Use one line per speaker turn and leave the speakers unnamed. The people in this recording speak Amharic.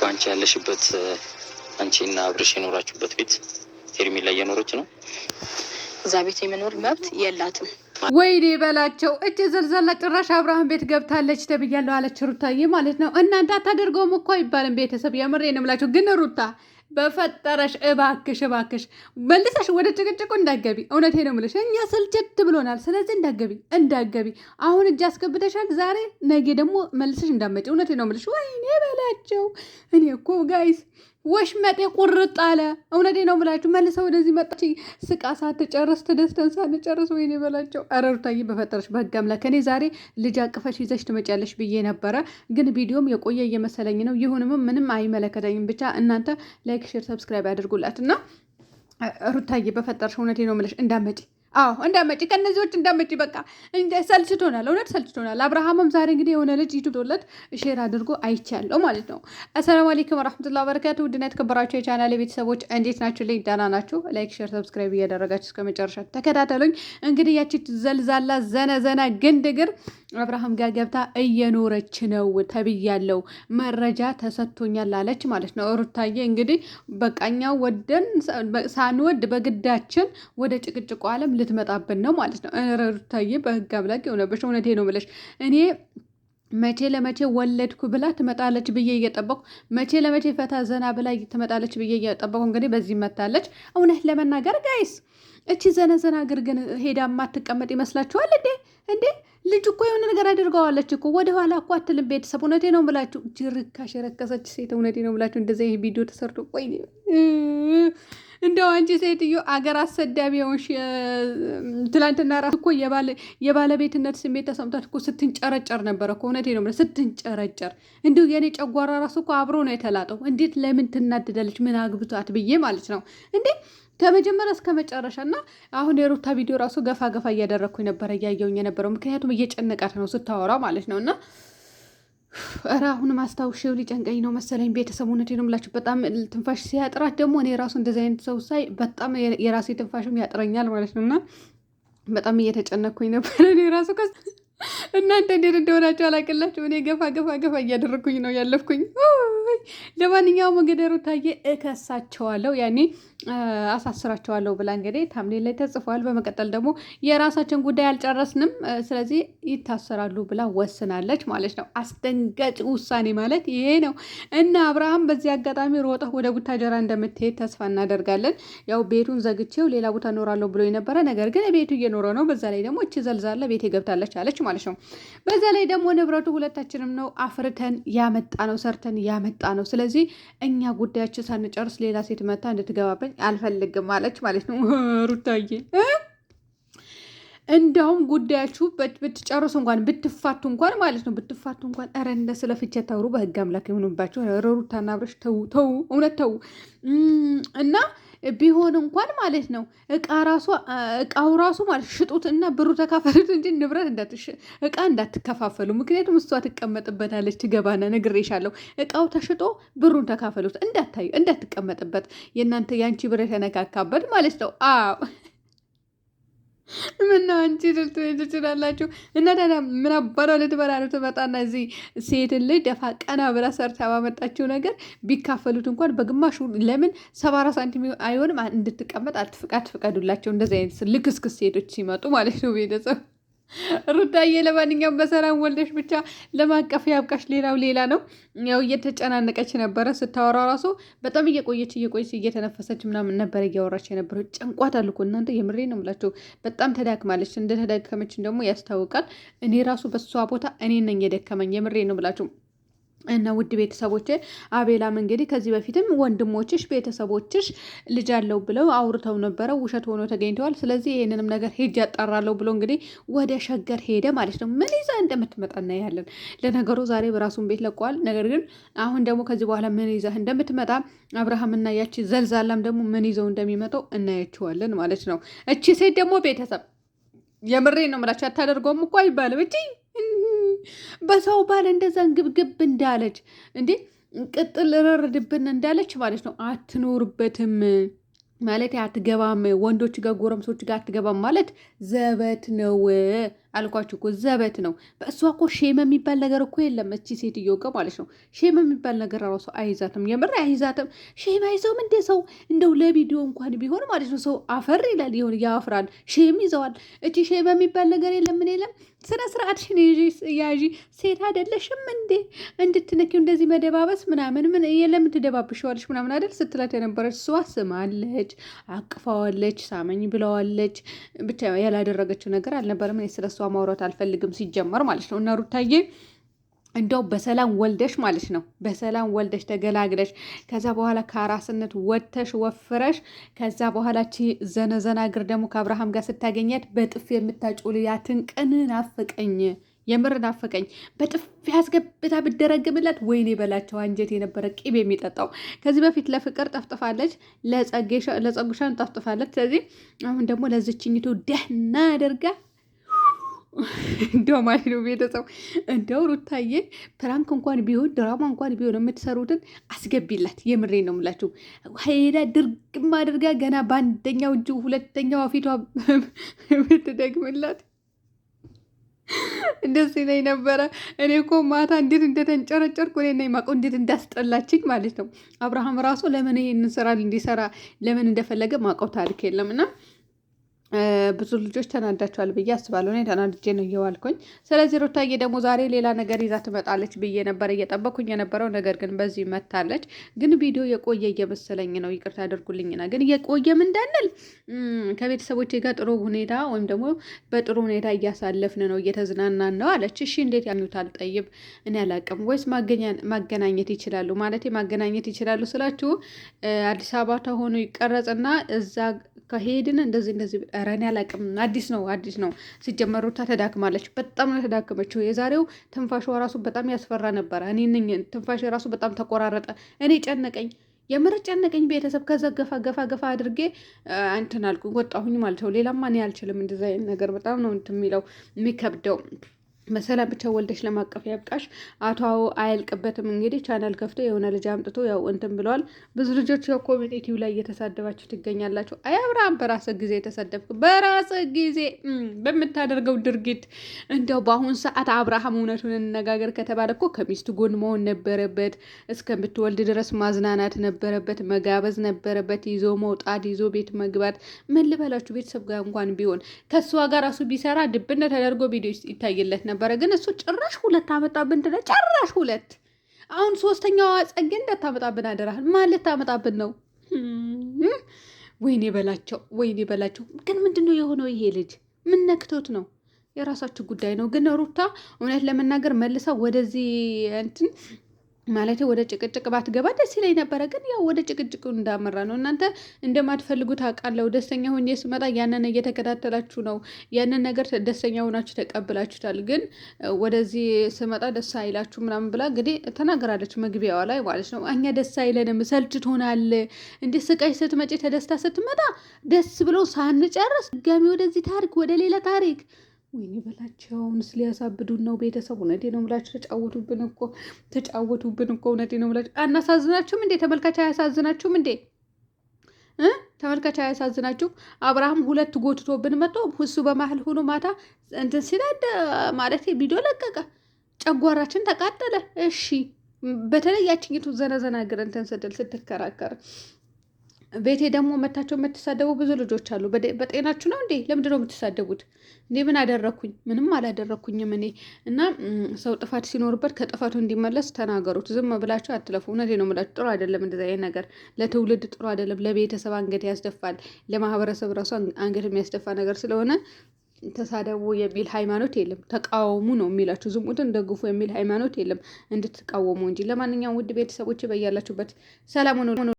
አንቺ ያለሽበት አንቺና አብርሽ የኖራችሁበት ቤት ሄርሜላ እየኖረች ነው።
እዛ ቤት የመኖር መብት የላትም።
ወይኔ በላቸው እጅ ዘልዘላ ጭራሽ አብርሃም ቤት ገብታለች ተብያለሁ አለች ሩታዬ ማለት ነው። እናንተ አታደርገውም እኮ አይባልም ቤተሰብ የምሬ ነው የምላቸው። ግን ሩታ በፈጠረሽ እባክሽ መልሰሽ ወደ ጭቅጭቁ እንዳገቢ። እውነቴ ነው የምልሽ እኛ ስልችት ብሎናል። ስለዚህ እንዳገቢ አሁን እጅ አስገብተሻል። ዛሬ ነገ ደግሞ መልሰሽ እንዳመጪ። እውነቴ ነው የምልሽ። ወይኔ በላቸው እኔ እኮ ጋይስ ወሽመጤ ቁርጥ አለ። እውነቴ ነው የምላችሁ። መልሰው ወደዚህ መጣች። ስቃ ሳትጨርስ ተደስተን ሳንጨርስ ወይኔ በላቸው። ኧረ ሩታዬ በፈጠረሽ በህግ አምላክ እኔ ዛሬ ልጅ አቅፈሽ ይዘሽ ትመጫለሽ ብዬ ነበረ፣ ግን ቪዲዮም የቆየ እየመሰለኝ ነው። ይሁንም ምንም አይመለከተኝም። ብቻ እናንተ ላይክ፣ ሼር፣ ሰብስክራይብ ያድርጉላት እና ሩታዬ በፈጠረሽ እውነቴ ነው የምልሽ እንዳመጪ እንዳመጪ ከነዚዎች እንዳመጪ በቃ ሰልችቶናል። እውነት ሰልችቶናል። አብርሃምም ዛሬ እንግዲህ የሆነ ልጅ ይቱቶለት ሼር አድርጎ አይቻለሁ ማለት ነው። አሰላሙ አለይኩም ወራህመቱላሂ ወበረካቱ። ውድና የተከበራችሁ የቻናሌ ቤተሰቦች እንዴት ናችሁ? ልኝ ደህና ናችሁ? ላይክ ሼር ሰብስክራይብ እያደረጋችሁ እስከ መጨረሻ ተከታተሉኝ። እንግዲህ ያቺ ዘልዛላ ዘነዘና ግንድግር አብርሃም ጋር ገብታ እየኖረች ነው ተብያለው፣ መረጃ ተሰጥቶኛል አለች ማለት ነው። ሩታዬ እንግዲህ በቃኛው ወደን ሳንወድ በግዳችን ወደ ጭቅጭቁ ዓለም ልትመጣብን ነው ማለት ነው። ሩታዬ በህግ አምላክ የሆነብሽ እውነቴ ነው ብለሽ እኔ መቼ ለመቼ ወለድኩ ብላ ትመጣለች ብዬ እየጠበቁ መቼ ለመቼ ፈታ ዘና ብላ ትመጣለች ብዬ እየጠበቁ እንግዲህ በዚህ መታለች። እውነት ለመናገር ጋይስ እቺ ዘነዘና እግር ግን ሄዳ ማትቀመጥ ይመስላችኋል እንዴ? ልጅ እኮ የሆነ ነገር አድርገዋለች እኮ ወደኋላ እኮ አትልም። ቤተሰብ እውነቴ ነው ብላችሁ ጅርካሽ የረከሰች ሴት እውነቴ ነው ብላችሁ እንደዚህ ይሄ ቪዲዮ ተሰርቶ ቆይ እንደው አንቺ ሴትዮ አገር አሰዳቢ ሆንሽ። ትላንትና ራሱ እኮ የባለቤትነት ስሜት ተሰምቷት እኮ ስትንጨረጨር ነበረ እኮ እውነቴ ነው ስትንጨረጨር። እንዲሁ የኔ ጨጓራ ራሱ እኮ አብሮ ነው የተላጠው። እንዴት ለምን ትናድዳለች? ምን አግብቷት ብዬ ማለት ነው እንዴ ከመጀመሪያ እስከ መጨረሻ። እና አሁን የሩታ ቪዲዮ ራሱ ገፋ እያደረግኩኝ ነበረ እያየውኝ የነበረው ምክንያቱም እየጨነቃት ነው ስታወራ ማለት ነው። እና ኧረ አሁን ማስታወሻው ሊጨንቀኝ ነው መሰለኝ። ቤተሰብ እውነቴ ነው የምላችሁ በጣም ትንፋሽ ሲያጥራት ደግሞ እኔ ራሱ እንደዚህ አይነት ሰው ሳይ በጣም የራሴ ትንፋሽም ያጥረኛል ማለት ነው። እና በጣም እየተጨነኩኝ ነበር እኔ ራሱ እናንተ እንዴት እንደሆናቸው አላቅላችሁ። እኔ ገፋ እያደረግኩኝ ነው ያለፍኩኝ። ለማንኛውም እንግዲህ ሩታዬ እከሳቸዋለሁ ያኔ አሳስራቸዋለሁ ብላ እንግዲህ ታምኔል ላይ ተጽፏል። በመቀጠል ደግሞ የራሳችን ጉዳይ አልጨረስንም ስለዚህ ይታሰራሉ ብላ ወስናለች ማለት ነው። አስደንጋጭ ውሳኔ ማለት ይሄ ነው። እና አብርሃም በዚህ አጋጣሚ ሮጠህ ወደ ቡታጀራ እንደምትሄድ ተስፋ እናደርጋለን። ያው ቤቱን ዘግቼው ሌላ ቦታ እኖራለሁ ብሎ የነበረ ነገር ግን ቤቱ እየኖረ ነው። በዛ ላይ ደግሞ እቺ ዘልዛለ ቤቴ ገብታለች አለች ማለት ነው። በዛ ላይ ደግሞ ንብረቱ ሁለታችንም ነው አፍርተን ያመጣ ነው ሰርተን ያመጣ ነው። ስለዚህ እኛ ጉዳያችን ሳንጨርስ ሌላ ሴት መታ እንድትገባብኝ አልፈልግም አለች ማለት ነው። ሩታዬ እንዳውም ጉዳያችሁ ብትጨርሱ እንኳን ብትፋቱ እንኳን ማለት ነው ብትፋቱ እንኳን ኧረ እንደ ስለ ፍቼ ታውሩ በህግ አምላክ ይሁንባችሁ። ሩታና አብረሽ ተው እውነት ተው። እና ቢሆን እንኳን ማለት ነው እቃው ራሱ ማለት ሽጡት እና ብሩ ተካፈሉት እንጂ ንብረት እቃ እንዳትከፋፈሉ። ምክንያቱም እሷ ትቀመጥበታለች ትገባና ነግሬሻለሁ። እቃው ተሽጦ ብሩን ተካፈሉት እንዳትቀመጥበት የእናንተ የአንቺ ብር የተነካካበት ማለት ነው። አዎ ምነው አንቺ ትችላላችሁ እና ታዲያ ምን አባሯ ልትበላ ነው? ትመጣና እዚህ ሴትን ልጅ ደፋ ቀና ብላ ሰርታ ባመጣችው ነገር ቢካፈሉት እንኳን በግማሹ ለምን 74 ሳንቲም አይሆንም እንድትቀመጥ አትፍቀዱላቸው። እንደዚህ አይነት ልክስክስ ሴቶች ሲመጡ ማለት ነው። ቤተሰብ ሩታዬ ለማንኛውም በሰላም ወልደሽ ብቻ ለማቀፍ ያብቃሽ። ሌላው ሌላ ነው። ያው እየተጨናነቀች ነበረ ስታወራ ራሱ በጣም እየቆየች እየተነፈሰች ምናምን ነበረ እያወራች የነበረው። ጨንቋት አልኩ እናንተ የምሬ ነው የምላቸው። በጣም ተዳክማለች። እንደተዳከመችን ደግሞ ያስታውቃል። እኔ ራሱ በሷ ቦታ እኔ ነኝ የደከመኝ የምሬ ነው የምላቸው። እና ውድ ቤተሰቦች አቤላም እንግዲህ ከዚህ በፊትም ወንድሞችሽ ቤተሰቦችሽ ልጅ አለው ብለው አውርተው ነበረ፣ ውሸት ሆኖ ተገኝተዋል። ስለዚህ ይህንንም ነገር ሄጅ ያጣራለሁ ብሎ እንግዲህ ወደ ሸገር ሄደ ማለት ነው። ምን ይዛ እንደምትመጣ እናያለን። ለነገሩ ዛሬ በራሱን ቤት ለቀዋል። ነገር ግን አሁን ደግሞ ከዚህ በኋላ ምን ይዛ እንደምትመጣ አብርሃምና ያቺ ዘልዛላም ደግሞ ምን ይዘው እንደሚመጣው እናያቸዋለን ማለት ነው። እቺ ሴት ደግሞ ቤተሰብ የምሬ ነው የምላቸው አታደርገውም እኮ አይባልም እቺ በሰው ባል እንደዛ ግብግብ እንዳለች እንዴ ቅጥል ረርድብን እንዳለች ማለት ነው። አትኖርበትም ማለት አትገባም። ወንዶች ጋር ጎረምሶች ጋር አትገባም ማለት ዘበት ነው። አልኳችሁ እኮ ዘበት ነው። በእሷ እኮ ሼም የሚባል ነገር እኮ የለም። እቺ ሴትዮ እኮ ማለት ነው ሼም የሚባል ነገር ራሱ አይዛትም። የምር አይዛትም። ሼም አይዘውም እንደ ሰው እንደው ለቪዲዮ እንኳን ቢሆን ማለት ነው ሰው አፈር ይላል፣ ይሆን ያፍራል። ሼም ይዘዋል። እቺ ሼም የሚባል ነገር የለም። ምን የለም። ስነ ስርዓትሽን ያዢ። ሴት አይደለሽም እንዴ እንድትነኪው እንደዚህ መደባበስ ምናምን ምን የለም ትደባብሸዋለች ምናምን አይደል ስትላት የነበረች እሷ ስማለች፣ አቅፋዋለች፣ ሳመኝ ብለዋለች። ብቻ ያላደረገችው ነገር አልነበረም። እኔ ስለሷ ማውራት አልፈልግም ሲጀመር ማለት ነው። እና ሩታዬ እንደው በሰላም ወልደሽ ማለት ነው በሰላም ወልደሽ ተገላግለሽ ከዛ በኋላ ከአራስነት ወጥተሽ ወፍረሽ ከዛ በኋላ ዘነዘና እግር ደግሞ ከአብርሃም ጋር ስታገኛት በጥፍ የምታጮልያትን ቀን ናፈቀኝ። የምር ናፈቀኝ። በጥፍ ያስገብታ ብደረግምላት ወይኔ በላቸው አንጀት የነበረ ቂብ የሚጠጣው። ከዚህ በፊት ለፍቅር ጠፍጥፋለች፣ ለጸጉሻን ጠፍጥፋለች። ስለዚህ አሁን ደግሞ ለዝችኝቱ ደህና አድርጋ እንደው ማለት ነው ቤተሰብ እንደው ሩታዬ ፕራንክ እንኳን ቢሆን ድራማ እንኳን ቢሆን የምትሰሩትን አስገቢላት። የምሬ ነው የምላችሁ። ሄዳ ድርግም አድርጋ ገና በአንደኛው እጁ ሁለተኛው ፊቷ ብትደግምላት እንደዚህ ላይ ነበረ። እኔ እኮ ማታ እንዴት እንደተንጨረጨርኩ እኔ ነኝ ማውቀው እንዴት እንዳስጠላችኝ ማለት ነው። አብርሃም ራሱ ለምን ይሄንን ስራ እንዲሰራ ለምን እንደፈለገ ማውቀው ታሪክ የለም እና ብዙ ልጆች ተናዳቸዋል ብዬ አስባለሁ። እኔ ተናድጄ ነው እየዋልኩኝ። ስለዚህ ሩታዬ ደግሞ ዛሬ ሌላ ነገር ይዛ ትመጣለች ብዬ ነበር እየጠበኩኝ የነበረው። ነገር ግን በዚህ መታለች። ግን ቪዲዮ የቆየ እየመሰለኝ ነው። ይቅርታ አድርጉልኝና ግን እየቆየም እንዳንል ከቤተሰቦቼ ጋር ጥሩ ሁኔታ ወይም ደግሞ በጥሩ ሁኔታ እያሳለፍን ነው፣ እየተዝናናን ነው አለች። እሺ እንዴት ያኙታል? ጠይብ እኔ አላውቅም። ወይስ ማገናኘት ይችላሉ? ማለት ማገናኘት ይችላሉ ስላችሁ አዲስ አበባ ተሆኑ ይቀረጽና እዛ ከሄድን እንደዚህ ኧረ እኔ አላውቅም። አዲስ ነው ሲጀመር። ሩታ ተዳክማለች። በጣም ነው ተዳክመችው። የዛሬው ትንፋሿ ራሱ በጣም ያስፈራ ነበረ። እኔ ትንፋሽ ራሱ በጣም ተቆራረጠ። እኔ ጨነቀኝ፣ የምር ጨነቀኝ ቤተሰብ። ከዛ ገፋ አድርጌ እንትን አልኩኝ ወጣሁኝ ማለት ነው። ሌላማ እኔ አልችልም። እንደዛ አይነት ነገር በጣም ነው እንትን የሚለው የሚከብደው። በሰላም ብቻ ወልደሽ ለማቀፍ ያብቃሽ። አቶ አያልቅበትም እንግዲህ ቻናል ከፍቶ የሆነ ልጅ አምጥቶ ያው እንትን ብለዋል። ብዙ ልጆች ያው ኮሚኒቲው ላይ እየተሳደባችሁ ትገኛላችሁ። አይ አብርሃም በራስህ ጊዜ የተሰደብክ በራስህ ጊዜ በምታደርገው ድርጊት እንደው በአሁን ሰዓት አብርሃም እውነቱን እንነጋገር ከተባለ እኮ ከሚስቱ ጎን መሆን ነበረበት። እስከምትወልድ ድረስ ማዝናናት ነበረበት፣ መጋበዝ ነበረበት፣ ይዞ መውጣት፣ ይዞ ቤት መግባት። ምን ልበላችሁ ቤተሰብ ጋር እንኳን ቢሆን ከእሷ ጋር ራሱ ቢሰራ ድብነ ተደርጎ ቪዲዮ ይታይለት ነበረ። ግን እሱ ጭራሽ 2 አመጣብን ትለ ጭራሽ 2 አሁን 3ኛዋ ጸጌ እንዳታመጣብን አደራህን። ማን ልታመጣብን ነው? ወይኔ በላቸው። ግን ምንድነው የሆነው? ይሄ ልጅ ምን ነክቶት ነው? የራሳችሁ ጉዳይ ነው። ግን ሩታ እውነት ለመናገር መልሳ ወደዚህ እንትን ማለት ወደ ጭቅጭቅ ባትገባ ደስ ይለኝ ነበረ። ግን ያው ወደ ጭቅጭቁ እንዳመራ ነው። እናንተ እንደማትፈልጉት አውቃለሁ። ደስተኛ ሆኜ ስመጣ ያንን እየተከታተላችሁ ነው። ያንን ነገር ደስተኛ ሆናችሁ ተቀብላችሁታል። ግን ወደዚህ ስመጣ ደስ አይላችሁ ምናምን ብላ እንግዲህ ተናገራለች መግቢያዋ ላይ ማለት ነው። እኛ ደስ አይለንም፣ ሰልችቶናል። እንደ ስቃይ ስትመጪ ተደስታ ስትመጣ ደስ ብሎ ሳንጨርስ ድጋሚ ወደዚህ ታሪክ ወደ ሌላ ታሪክ ወይኔ በላቸው። አሁንስ ሊያሳብዱን ነው ቤተሰብ። እውነቴ ነው የምላችሁ ተጫወቱብን እኮ እውነቴ ነው የምላችሁ። አናሳዝናችሁም እንዴ? ተመልካች አያሳዝናችሁም እንዴ? ተመልካች አያሳዝናችሁም? አብርሃም 2 ጎትቶብን መጥቶ እሱ በመሀል ሆኖ ማታ እንትን ሲላድ ማለት ቪዲዮ ለቀቀ። ጨጓራችን ተቃጠለ። እሺ በተለይ ያችኝቱ ዘነዘና ግር እንትን ስትከራከር ቤቴ ደግሞ መታቸው የምትሳደቡ ብዙ ልጆች አሉ። በጤናችሁ ነው እንዴ? ለምንድን ነው የምትሳደቡት እንዴ? ምን አደረግኩኝ? ምንም አላደረግኩኝም እኔ። እና ሰው ጥፋት ሲኖርበት ከጥፋቱ እንዲመለስ ተናገሩት። ዝም ብላችሁ አትለፉ። እውነቴ ነው የምላችሁ። ጥሩ አይደለም እንደዚህ አይነት ነገር፣ ለትውልድ ጥሩ አይደለም። ለቤተሰብ አንገት ያስደፋል። ለማህበረሰብ ራሱ አንገት የሚያስደፋ ነገር ስለሆነ ተሳደቡ የሚል ሃይማኖት የለም። ተቃወሙ ነው የሚላችሁ። ዝሙትን ደግፉ የሚል ሃይማኖት የለም። እንድትቃወሙ እንጂ። ለማንኛውም ውድ ቤተሰቦች በያላችሁበት ሰላም ሆኖ